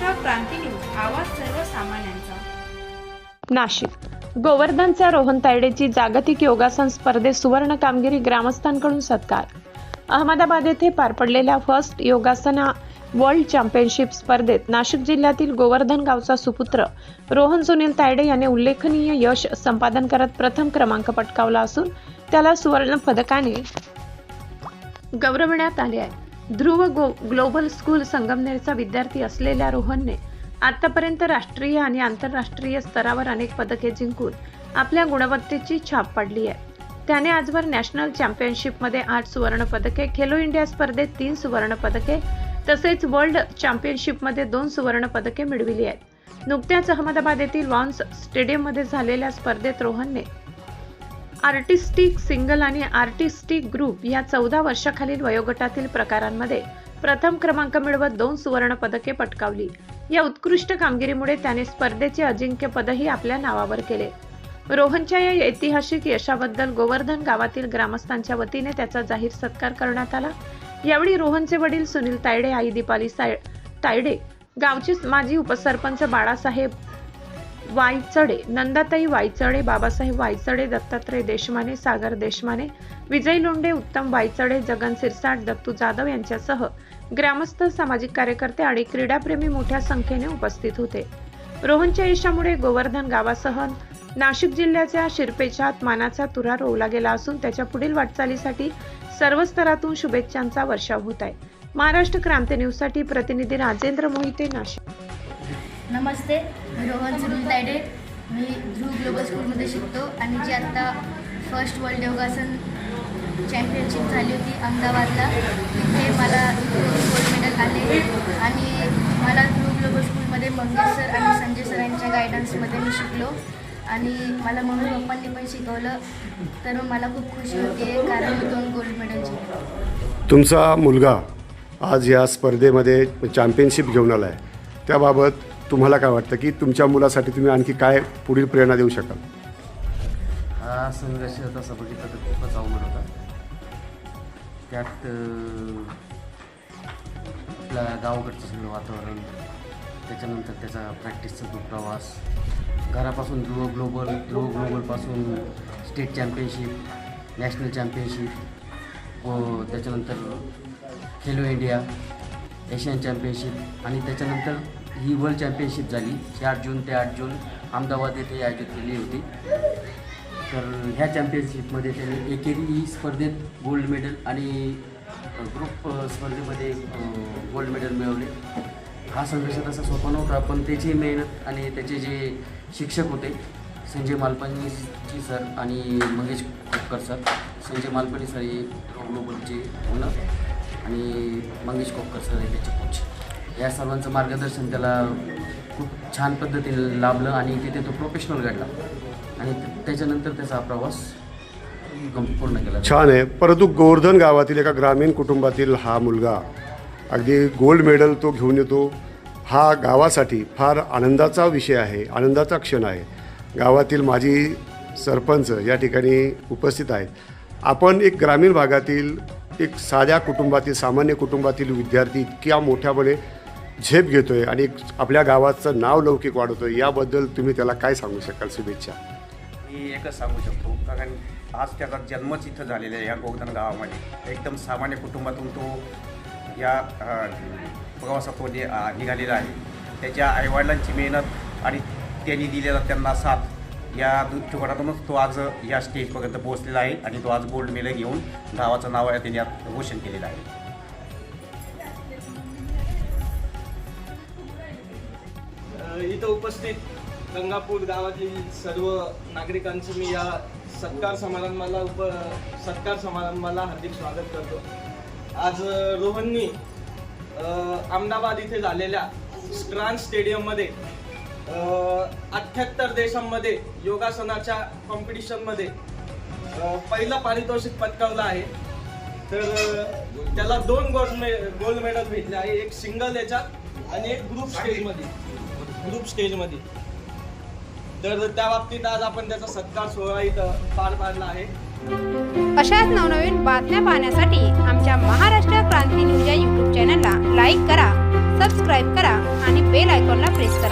महाराष्ट्र क्रांती news, आवाज सर्वसामान्यांचा. नाशिक गोवर्धनच्या रोहन तायडेची जागतिक योगासन स्पर्धेत सुवर्ण कामगिरी, ग्रामस्थांकडून सत्कार. अहमदाबाद येथे पार पडलेल्या फर्स्ट योगासना वर्ल्ड चॅम्पियनशिप स्पर्धेत नाशिक जिल्ह्यातील गोवर्धन गावचा सुपुत्र रोहन सुनील तायडे याने उल्लेखनीय यश संपादन करत प्रथम क्रमांक पटकावला असून त्याला सुवर्ण पदकाने गौरवण्यात आले आहे. ध्रुव ग्लोबल स्कूल संगमनेरचा विद्यार्थी असलेल्या रोहनने आतापर्यंत राष्ट्रीय आणि आंतरराष्ट्रीय स्तरावर अनेक पदके जिंकून आपल्या गुणवत्तेची छाप पाडली आहे. त्याने आजवर नॅशनल चॅम्पियनशिपमध्ये 8 सुवर्ण पदके, खेलो इंडिया स्पर्धेत 3 सुवर्ण पदके तसेच वर्ल्ड चॅम्पियनशिपमध्ये 2 सुवर्ण पदके मिळविली आहेत. नुकत्याच अहमदाबाद येथील वॉन्स स्टेडियममध्ये झालेल्या स्पर्धेत रोहनने आर्टिस्टिक सिंगल आणि आर्टिस्टिक ग्रुप या 14 वर्षाखालील वयोगटातील प्रकारांमध्ये प्रथम क्रमांक मिळवत 2 सुवर्ण पदके पटकावली. या उत्कृष्ट कामगिरीमुळे त्याने स्पर्धेचे अजिंक्यपदही आपल्या नावावर केले. रोहनच्या या ऐतिहासिक यशाबद्दल गोवर्धन गावातील ग्रामस्थांच्या वतीने त्याचा जाहीर सत्कार करण्यात आला. यावेळी रोहनचे वडील सुनील तायडे, आई दीपाली तायडे, गावचे माजी उपसरपंच बाळासाहेब वायचडे, नंदाताई वायचडे, बाबासाहेब वायचडे, दत्तात्रय देशमाने, सागर देशमाने, विजय लोंढे, उत्तम वायचडे, जगन सिरसाट, दत्तू जाधव यांच्यासह ग्रामस्थ, सामाजिक कार्यकर्ते आणि क्रीडाप्रेमी मोठ्या संख्येने उपस्थित होते. रोहनच्या यशामुळे गोवर्धन गावासह नाशिक जिल्ह्याच्या शिरपेचात मानाचा तुरा रोवला गेला असून त्याच्या पुढील वाटचालीसाठी सर्व स्तरातून शुभेच्छांचा वर्षाव होत आहे. महाराष्ट्र क्रांती न्यूजसाठी प्रतिनिधी राजेंद्र मोहिते, नाशिक. नमस्ते, मी रोहन सुनील तायडे. मी ध्रुव ग्लोबल स्कूलमध्ये शिकतो आणि जी आत्ता फर्स्ट वर्ल्ड योगासन चॅम्पियनशिप झाली होती अहमदाबादला, तिथे मला गोल्ड मेडल आले आणि मला ध्रुव ग्लोबल स्कूलमध्ये मंगेश सर आणि संजय सर यांच्या गायडन्समध्ये मी शिकलो आणि मला मम्मी पप्पांनी पण शिकवलं, तर मला खूप खुशी होती कारण मी 2 गोल्ड मेडल जिंकले. तुमचा मुलगा आज या स्पर्धेमध्ये चॅम्पियनशिप घेऊन आला आहे, त्याबाबत तुम्हाला काय वाटतं की तुमच्या मुलासाठी तुम्ही आणखी काय पुढील प्रेरणा देऊ शकाल? हा संघर्ष तसा बघितला तर खूपच अवघड होता. त्यात आपल्या गावाकडचं सगळं वातावरण, त्याच्यानंतर त्याचा प्रॅक्टिसचा तो प्रवास, घरापासून ध्रुव ग्लोबलपासून स्टेट चॅम्पियनशिप, नॅशनल चॅम्पियनशिप व त्याच्यानंतर खेलो इंडिया, एशियन चॅम्पियनशिप आणि त्याच्यानंतर ही वर्ल्ड चॅम्पियनशिप झाली 4 जून ते 8 जून अहमदाबाद येथे आयोजित केली होती. तर ह्या चॅम्पियनशिपमध्ये त्यांनी एकेरी स्पर्धेत गोल्ड मेडल आणि ग्रुप स्पर्धेमध्ये गोल्ड मेडल मिळवले. हा संघर्ष तसा सोपा नव्हता, पण त्याची मेहनत आणि त्याचे जे शिक्षक होते संजय मालपानी सर आणि मंगेश कोपकर सर, संजय मालपानी सर हे ग्लोबलचे ओनर आणि मंगेश कोपकर सर हे त्याचे कोच, या सर्वांचं मार्गदर्शन त्याला खूप छान पद्धतीने लाभलं आणि तिथे तो प्रोफेशनल घडला आणि त्याच्यानंतर त्याचा प्रवास पूर्ण केला. छान आहे. परंतु गोवर्धन गावातील एका ग्रामीण कुटुंबातील हा मुलगा अगदी गोल्ड मेडल तो घेऊन येतो, हा गावासाठी फार आनंदाचा विषय आहे, आनंदाचा क्षण आहे. गावातील माजी सरपंच या ठिकाणी उपस्थित आहेत. आपण एक ग्रामीण भागातील एक साध्या कुटुंबातील, सामान्य कुटुंबातील विद्यार्थी इतक्या मोठ्यापणे झेप घेतोय आणि आपल्या गावाचं नाव लौकिक वाढवतोय, याबद्दल तुम्ही त्याला काय सांगू शकाल? शुभेच्छा. मी एकच सांगू शकतो, कारण आज त्याचा जन्मच इथं झालेला आहे या गोवर्धन गावामध्ये. एकदम सामान्य कुटुंबातून तो या प्रवासात तो निघालेला आहे. त्याच्या आईवडिलांची मेहनत आणि त्यांनी दिलेला त्यांना साथ या दृष्टिकोनातूनच तो आज या स्टेजपर्यंत पोहोचलेला आहे आणि तो आज गोल्ड मेडल घेऊन गावाचं नाव त्यांनी घोषण केलेलं आहे. इथं उपस्थित गंगापूर गावातील सर्व नागरिकांचं मी या सत्कार समारंभाला हार्दिक स्वागत करतो. आज रोहननी अहमदाबाद इथे झालेल्या स्ट्रान स्टेडियममध्ये 78 देशांमध्ये योगासनाच्या कॉम्पिटिशनमध्ये पहिलं पारितोषिक पटकावलं आहे. तर त्याला 2 गोल्ड मेडल भेटले आहे, एक सिंगल याच्यात आणि एक ग्रुप स्टेजमध्ये. तर त्या बाबतीत आज आपण त्याचा सत्कार सोहळा इथं पार पाडला आहे. अशाच नवनवीन बातम्या पाहण्यासाठी आमच्या महाराष्ट्र क्रांती न्यूज या यूट्यूब चॅनलला लाईक करा, सबस्क्राईब करा आणि बेल आयकॉनला प्रेस करा.